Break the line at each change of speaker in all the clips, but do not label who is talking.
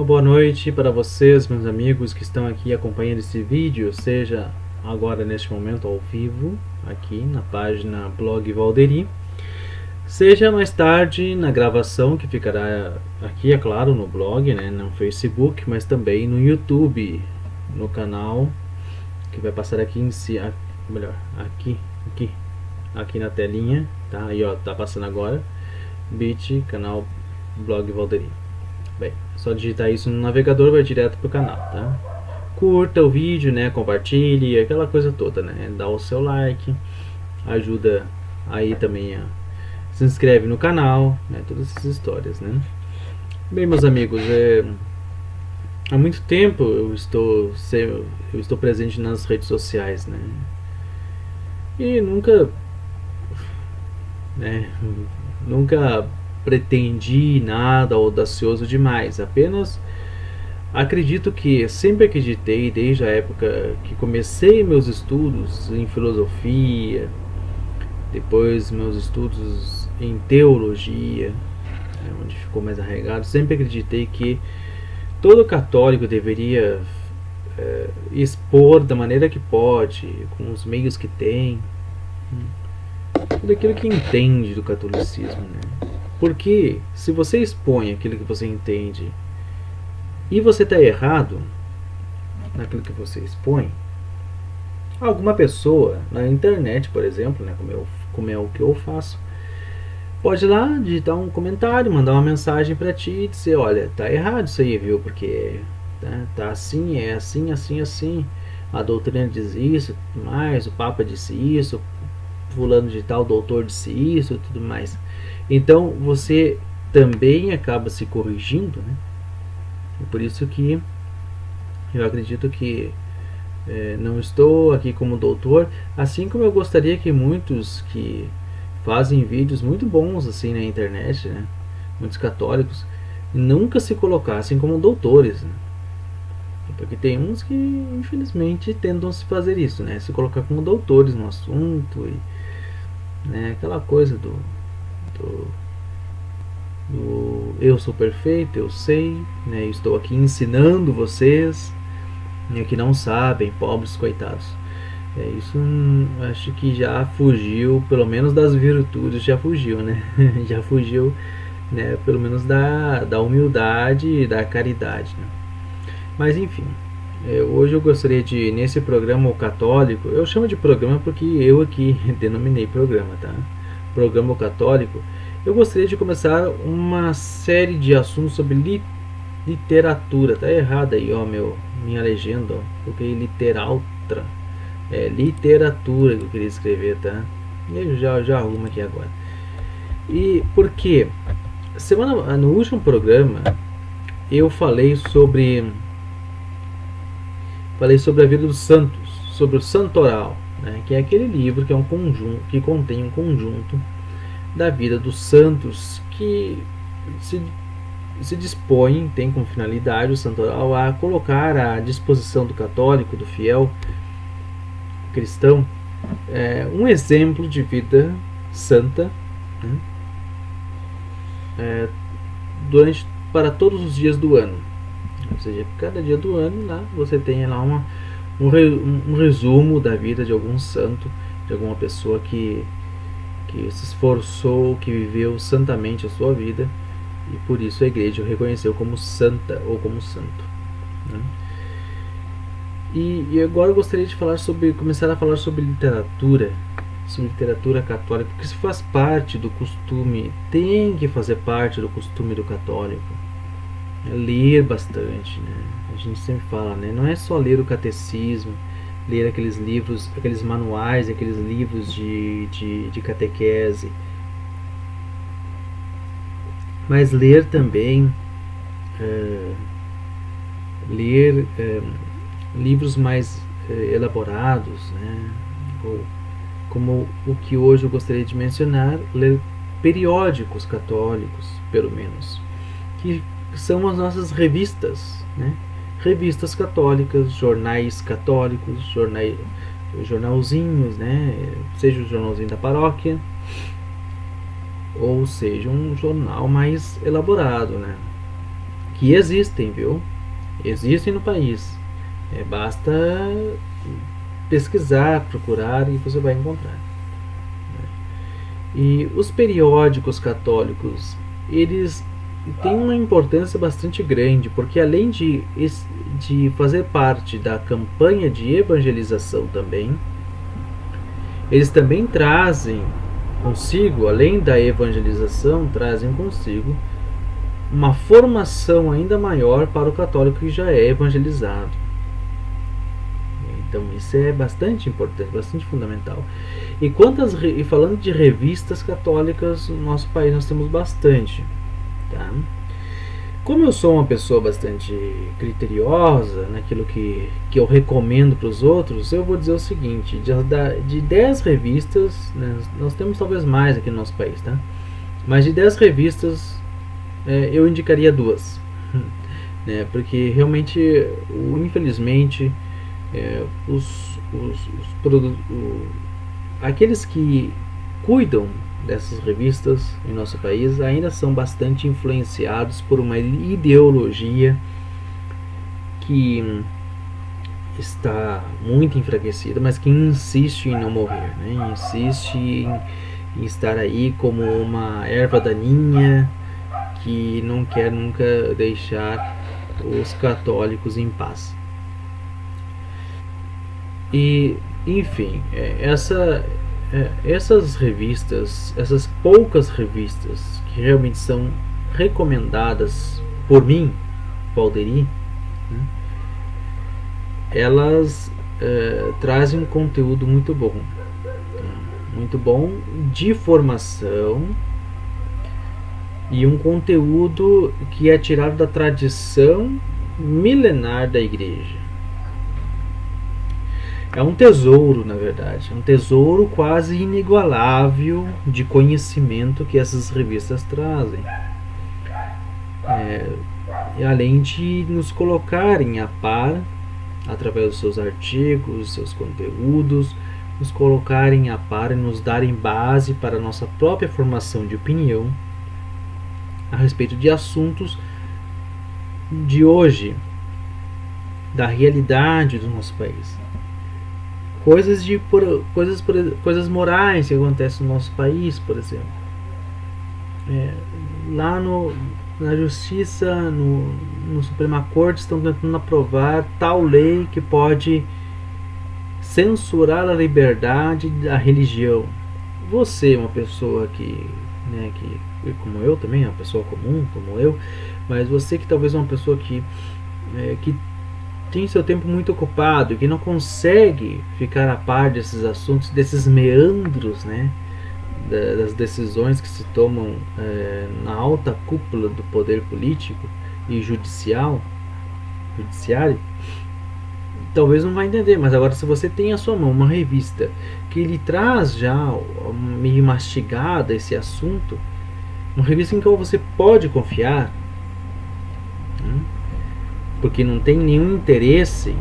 Uma boa noite para vocês, meus amigos que estão aqui acompanhando esse vídeo, seja agora neste momento ao vivo, aqui na página Blog Valderi, seja mais tarde na gravação que ficará aqui, é claro, no blog, né, no Facebook, mas também no YouTube, no canal que vai passar aqui em si, melhor, aqui na telinha, tá? Aí ó, tá passando agora, bit, canal Blog Valderi. Bem, só digitar isso no navegador, vai direto pro canal, tá? Curta o vídeo, né? Compartilhe, aquela coisa toda, né? Dá o seu like, ajuda aí também se inscreve no canal, né? Todas essas histórias, né? Bem, meus amigos, há muito tempo eu estou presente nas redes sociais, né? E nunca pretendi nada audacioso demais, apenas acredito que sempre acreditei, desde a época que comecei meus estudos em filosofia, depois meus estudos em teologia, onde ficou mais arraigado, sempre acreditei que todo católico deveria expor da maneira que pode, com os meios que tem, tudo aquilo que entende do catolicismo, né? Porque se você expõe aquilo que você entende e você está errado naquilo que você expõe, alguma pessoa na internet, por exemplo, né, como é o que eu faço, pode ir lá digitar um comentário, mandar uma mensagem para ti e dizer: olha, tá errado isso aí, viu? Porque tá assim, é assim, assim, assim. A doutrina diz isso, tudo mais, o Papa disse isso, fulano de tal doutor disse isso, tudo mais. Então você também acaba se corrigindo, né? E por isso que eu acredito que não estou aqui como doutor, assim como eu gostaria que muitos que fazem vídeos muito bons assim na internet, né? Muitos católicos nunca se colocassem como doutores, né? Porque tem uns que infelizmente tentam se fazer isso, né? Se colocar como doutores no assunto e, né, aquela coisa do eu sou perfeito, eu sei, né, estou aqui ensinando vocês, né, que não sabem, pobres coitados. Isso acho que já fugiu, pelo menos das virtudes, já fugiu, né? Já fugiu, né, pelo menos da humildade e da caridade, né? Mas enfim, hoje eu gostaria de, nesse programa o católico, eu chamo de programa porque eu aqui denominei programa, tá? Programa católico, eu gostaria de começar uma série de assuntos sobre literatura. Tá errado aí, ó, minha legenda, ó. Coloquei literaltra. É literatura que eu queria escrever, tá? E eu já arrumo aqui agora. E porque no último programa eu falei sobre a vida dos santos, sobre o santoral, né? Que é aquele livro que é um conjunto, que contém um conjunto da vida dos santos que se dispõe, tem como finalidade o santoral a colocar à disposição do católico, do fiel cristão, um exemplo de vida santa, né? Para todos os dias do ano. Ou seja, cada dia do ano lá você tem lá um resumo da vida de algum santo, de alguma pessoa que se esforçou, que viveu santamente a sua vida, e por isso a igreja o reconheceu como santa ou como santo, né? E agora eu gostaria de começar a falar sobre literatura católica, porque isso faz parte do costume, tem que fazer parte do costume do católico. Ler bastante, né? A gente sempre fala, né? Não é só ler o catecismo, ler aqueles livros, aqueles manuais, aqueles livros de catequese, mas ler também livros mais elaborados, né? Ou, como o que hoje eu gostaria de mencionar, ler periódicos católicos, pelo menos, que são as nossas revistas, né? Revistas católicas, jornais católicos, jornalzinhos, né? Seja o jornalzinho da paróquia, ou seja um jornal mais elaborado, né? que existem, viu? Existem no país. Basta pesquisar, procurar e você vai encontrar. E os periódicos católicos, eles têm uma importância bastante grande, porque além de fazer parte da campanha de evangelização também, eles também trazem consigo, além da evangelização, trazem consigo uma formação ainda maior para o católico que já é evangelizado. Então isso é bastante importante, bastante fundamental. E falando de revistas católicas, no nosso país nós temos bastante. Tá? Como eu sou uma pessoa bastante criteriosa naquilo que eu recomendo para os outros, eu vou dizer o seguinte: de 10 revistas, né, nós temos talvez mais aqui no nosso país, tá? Mas de 10 revistas, eu indicaria 2. Né, porque realmente, infelizmente, aqueles que cuidam dessas revistas em nosso país ainda são bastante influenciados por uma ideologia que está muito enfraquecida, mas que insiste em não morrer, né? Insiste em estar aí como uma erva daninha que não quer nunca deixar os católicos em paz. E, enfim, essas revistas, essas poucas revistas que realmente são recomendadas por mim, Valderi, né, elas trazem um conteúdo muito bom de formação, e um conteúdo que é tirado da tradição milenar da igreja. É um tesouro, na verdade, um tesouro quase inigualável de conhecimento que essas revistas trazem. E além de nos colocarem a par, através dos seus artigos, seus conteúdos, nos colocarem a par e nos darem base para a nossa própria formação de opinião a respeito de assuntos de hoje, da realidade do nosso país. Coisas morais que acontecem no nosso país, por exemplo. Lá na Justiça, no Suprema Corte, estão tentando aprovar tal lei que pode censurar a liberdade da religião. Você, uma pessoa que como eu também, uma pessoa comum como eu, mas você que talvez é uma pessoa que tem seu tempo muito ocupado e que não consegue ficar a par desses assuntos, desses meandros, né, das decisões que se tomam na alta cúpula do poder político e judiciário, talvez não vai entender. Mas agora, se você tem à sua mão uma revista que lhe traz já meio mastigada esse assunto, uma revista em que você pode confiar, porque não tem nenhum interesse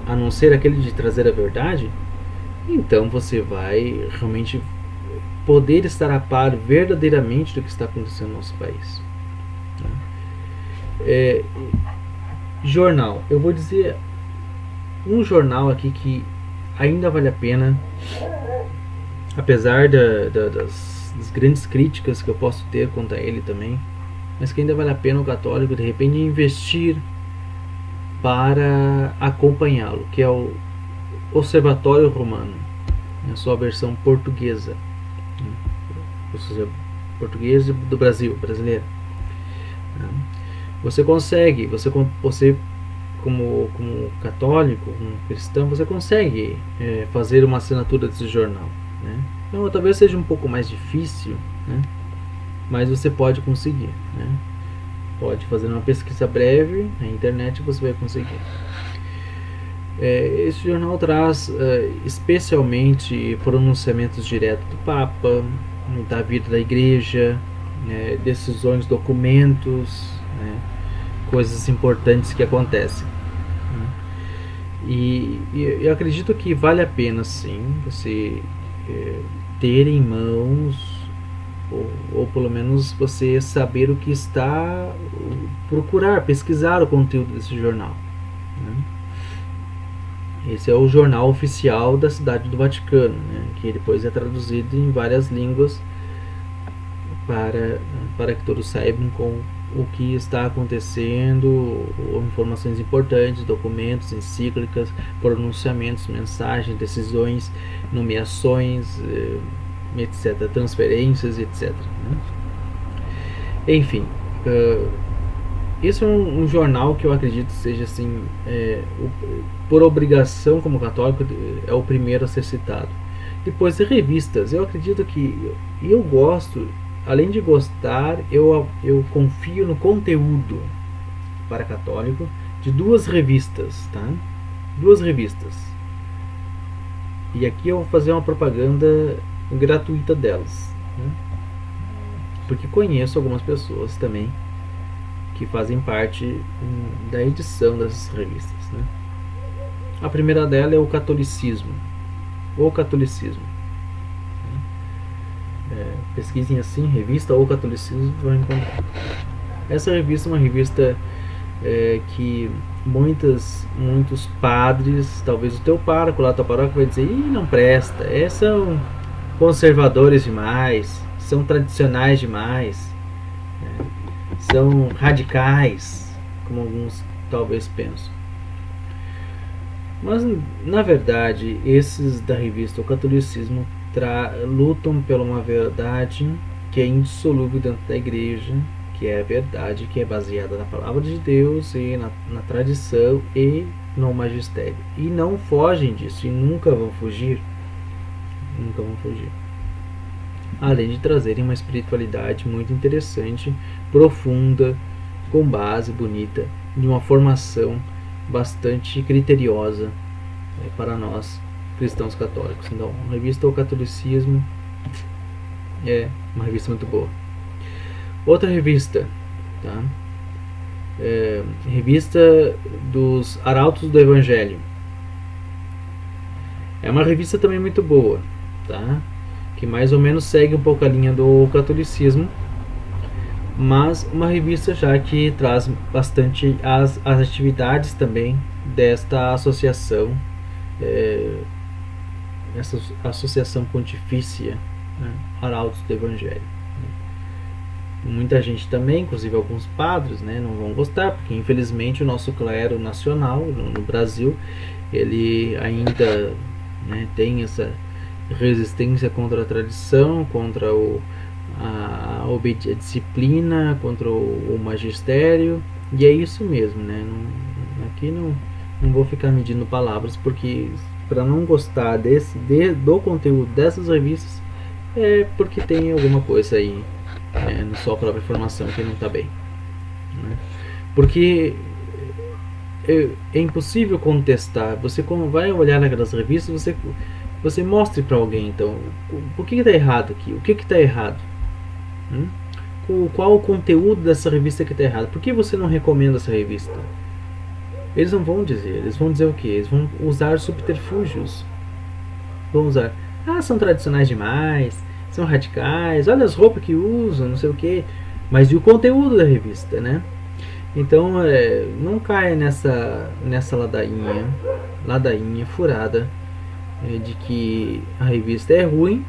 a não ser aquele de trazer a verdade, então você vai realmente poder estar a par verdadeiramente do que está acontecendo no nosso país. Jornal, eu vou dizer um jornal aqui que ainda vale a pena, apesar das grandes críticas que eu posso ter contra ele também, mas que ainda vale a pena o católico de repente investir para acompanhá-lo, que é o Observatório Romano, na sua versão portuguesa, português do Brasil, brasileiro. Você consegue, você como católico, como cristão, você consegue fazer uma assinatura desse jornal, né? Então, talvez seja um pouco mais difícil, né? Mas você pode conseguir, né? Pode fazer uma pesquisa breve na internet e você vai conseguir. Esse jornal traz especialmente pronunciamentos diretos do Papa, da vida da Igreja, decisões, documentos, coisas importantes que acontecem. E eu acredito que vale a pena sim você ter em mãos ou pelo menos você saber o que está, procurar, pesquisar o conteúdo desse jornal, né? Esse é o jornal oficial da Cidade do Vaticano, né, que depois é traduzido em várias línguas para que todos saibam com o que está acontecendo, informações importantes, documentos, encíclicas, pronunciamentos, mensagens, decisões, nomeações, etc., transferências, etc., né? Enfim, esse é um jornal que eu acredito seja assim, por obrigação como católico, é o primeiro a ser citado. Depois, revistas. Eu acredito que eu gosto, além de gostar, eu confio no conteúdo para católico de duas revistas, tá? Duas revistas. E aqui eu vou fazer uma propaganda gratuita delas, né? Porque conheço algumas pessoas também que fazem parte da edição dessas revistas, né? A primeira dela é o Catolicismo. O Catolicismo. Pesquisem assim, revista O Catolicismo, vão encontrar. Essa revista é uma revista que muitos padres, talvez o teu pároco lá, tua paróquia vai dizer: ih, não presta, são conservadores demais, são tradicionais demais, né? São radicais, como alguns talvez pensam. Mas, na verdade, esses da revista O Catolicismo lutam por uma verdade que é indissolúvel dentro da igreja, que é a verdade que é baseada na palavra de Deus e na tradição e no magistério. E não fogem disso, e nunca vão fugir. Nunca vão fugir. Além de trazerem uma espiritualidade muito interessante, profunda, com base bonita, de uma formação bastante criteriosa para nós cristãos católicos. Então, a revista O Catolicismo é uma revista muito boa. Outra revista, tá? Revista dos Arautos do Evangelho. É uma revista também muito boa, tá? Que mais ou menos segue um pouco a linha do catolicismo, mas uma revista já que traz bastante as atividades também desta associação, essa associação pontifícia, né, Arautos do Evangelho. Muita gente também, inclusive alguns padres, né, não vão gostar, porque infelizmente o nosso clero nacional no Brasil, ele ainda, né, tem essa resistência contra a tradição, contra a disciplina, contra o magistério, e é isso mesmo, né? Aqui não vou ficar medindo palavras, porque para não gostar do conteúdo dessas revistas é porque tem alguma coisa aí, na sua própria formação que não está bem, né? Porque é impossível contestar. Você, como vai olhar naquelas revistas, você mostre para alguém, então, por que está errado aqui? O que está errado? Qual o conteúdo dessa revista que está errado? Por que você não recomenda essa revista? Eles não vão dizer. Eles vão dizer o quê? Eles vão usar subterfúgios. Vão usar: são tradicionais demais, são radicais, olha as roupas que usam, não sei o quê. Mas e o conteúdo da revista, né? Então, não caia nessa ladainha furada de que a revista é ruim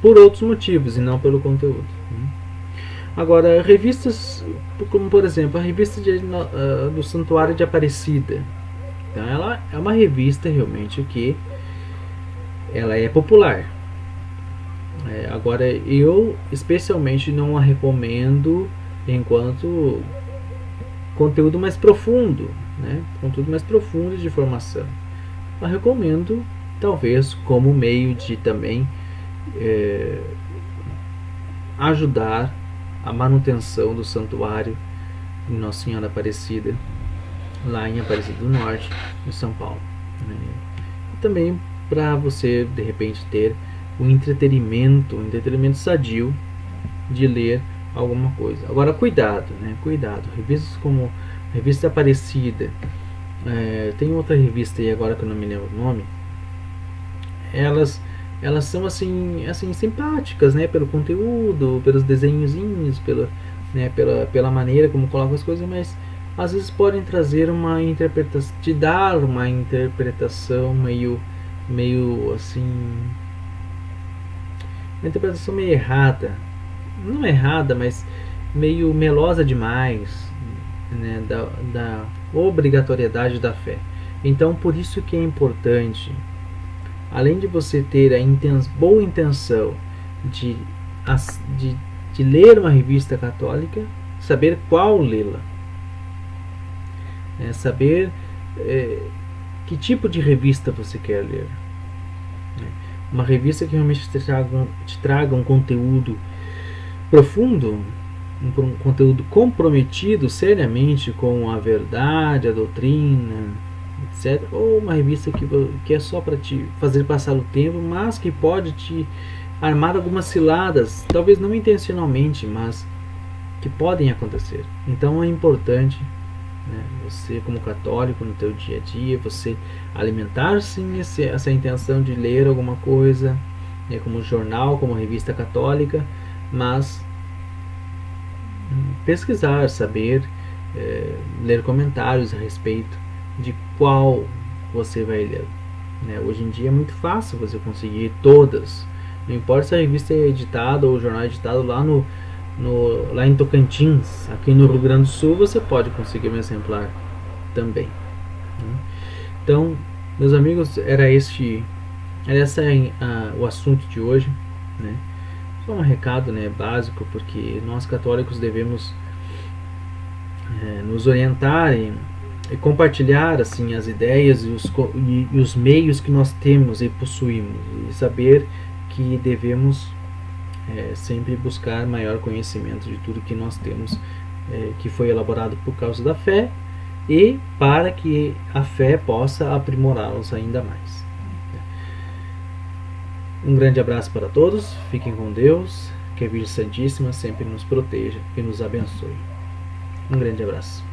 por outros motivos e não pelo conteúdo. Agora, revistas como, por exemplo, a revista do Santuário de Aparecida. Então, ela é uma revista realmente que ela é popular. Agora, eu especialmente não a recomendo enquanto conteúdo mais profundo, né? Conteúdo mais profundo de formação. Eu recomendo, talvez, como meio de também ajudar a manutenção do santuário de Nossa Senhora Aparecida, lá em Aparecida do Norte, em São Paulo, né? E também para você, de repente, ter um entretenimento sadio de ler alguma coisa. Agora, cuidado, né? Cuidado. Revistas como Revista Aparecida, tem outra revista aí agora que eu não me lembro o nome. Elas elas são assim simpáticas, né, pelo conteúdo, pelos desenhozinhos, pela maneira como colocam as coisas, mas às vezes podem trazer uma interpretação, te dar uma interpretação meio assim, uma interpretação meio errada, não errada, mas meio melosa demais, né, da obrigatoriedade da fé. Então, por isso que é importante, além de você ter a boa intenção de, de, de ler uma revista católica, saber qual lê-la, né, saber que tipo de revista você quer ler. Né. Uma revista que realmente te traga um conteúdo profundo, um conteúdo comprometido seriamente com a verdade, a doutrina, etc. Ou uma revista que é só para te fazer passar o tempo, mas que pode te armar algumas ciladas, talvez não intencionalmente, mas que podem acontecer. Então é importante, né, você como católico no teu dia a dia, você alimentar sim essa intenção de ler alguma coisa, né, como jornal, como revista católica, mas pesquisar, saber, ler comentários a respeito de qual você vai ler. Né? Hoje em dia é muito fácil você conseguir todas. Não importa se a revista é editada ou o jornal é editado lá em Tocantins, aqui no Rio Grande do Sul, você pode conseguir um exemplar também. Né? Então, meus amigos, era esse o assunto de hoje. Né? Só um recado, né, básico, porque nós católicos devemos nos orientar e compartilhar assim as ideias e os meios que nós temos e possuímos, e saber que devemos sempre buscar maior conhecimento de tudo que nós temos, que foi elaborado por causa da fé, e para que a fé possa aprimorá-los ainda mais. Um grande abraço para todos, fiquem com Deus, que a Virgem Santíssima sempre nos proteja e nos abençoe. Um grande abraço.